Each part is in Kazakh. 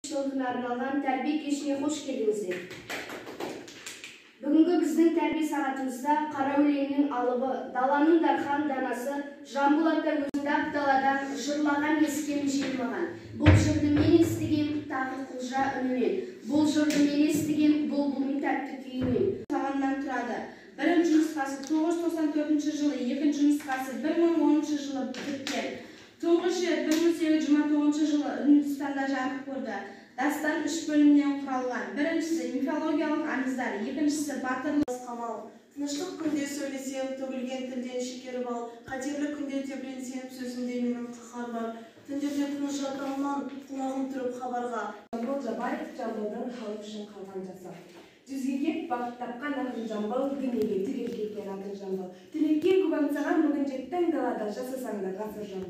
Жылдың арналған тәрбие кешіне қош келдіңіздер. Бүгінгі біздің тәрбие сағатымызда қара өлеңнің алыбы, даланың дархан данасы, Жамбыл ата өзінде даладан жырлаған ескем желмаған. Бұл жырды мен естігем тағы құлжа үнінен. Бұл жырды мен естігем бұлбұлдың тәтті күйінен. Сағаннан тұрады. Бірінші нұсқасы 994 жылы, екінші нұсқасы 1010 жылы біткен. Тұңғыш рет 1829 жылы Үндістанда жарық көрді. Дастан 3 бөлімнен құралған. Біріншісі мифологиялық аңыздар, екіншісі батырлық қамал. Тыныштық күнде сөйлесем, төгілген тілден шекері бал, қатерлі күнде тебіренсем, сөзімде менің қаһар бар. Түндерде тыныш жатамнан, құлағым тұрып хабарға. Жамбыл Жабаев Жамбылдың халық үшін қалған жасап. Жүзге кеп бақыт тапқан ақын Жамбыл, дүниеге тірелге кен атын Жамбыл. Тілекке көп аңсаған бүгін жеттің далада, жасасаңдар ғасыр Жамбыл.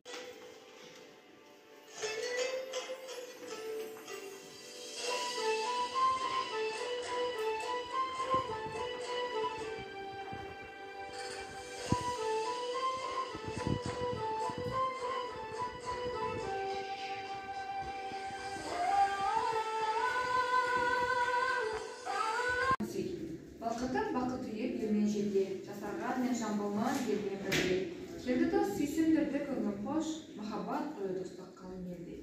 Балқытып бақыт үйіп елмен жерге, жасарған мен Жамбылман еліне бірге. Келді дос сүйсіндірді көңіл қош, махаббат қойы достық қалың елде.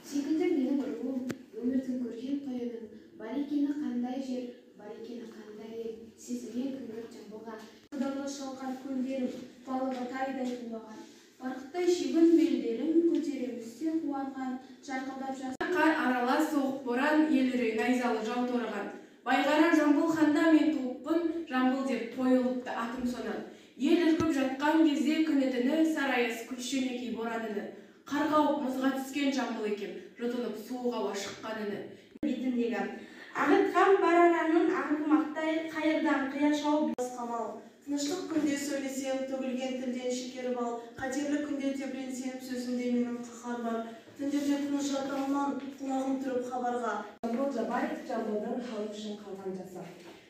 Секілді менің руым, өмірдің көрген қойының, бар екені қандай жер, бар екені қандай ел, сезілген күңгірт Жамбылға. Құдалы шалқар көлдерім, балығы тайдай тулаған, барқыттай шегін белдерім, көтеремізде қуанған, жарқылдап жас. Қар аралас соғып боран, елірей найзалы жау торыған. Байғара Жамбыл ханда мен туыппын, Жамбыл деп қойылыпты атым сонан. Ел үркіп жатқан кезде күні-түні, сарайыз күшенекей бораныны. Қарғауып мұзға түскен Жамбыл екем, жұтынып суыға шыққан үні. Бетіндегі ағытқан барараның аңғымақтай, қайырдан қия шауып қамал. Тыныштық күнде сөйлесем, төгілген тілден шекері бал, қатерлі күнде тебіренсем, сөзімде менің қаһар бар. Түндерде тыныш жатамнан, құлағым тұрып хабарға. Жамбыл Жабаев Жамбылдың халық үшін қалған жасап.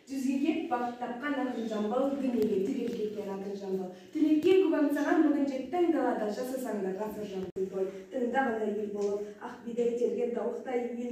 Жүзге кеп бақыт тапқан ақын Жамбыл, дүниеге тірелге кен атын Жамбыл. Тілекке көп аңсаған бүгін жеттің далада, жасасаңдар ғасыр Жамбыл. Тыңдағанда ел болып, ақ бидай терген тауықтай ел.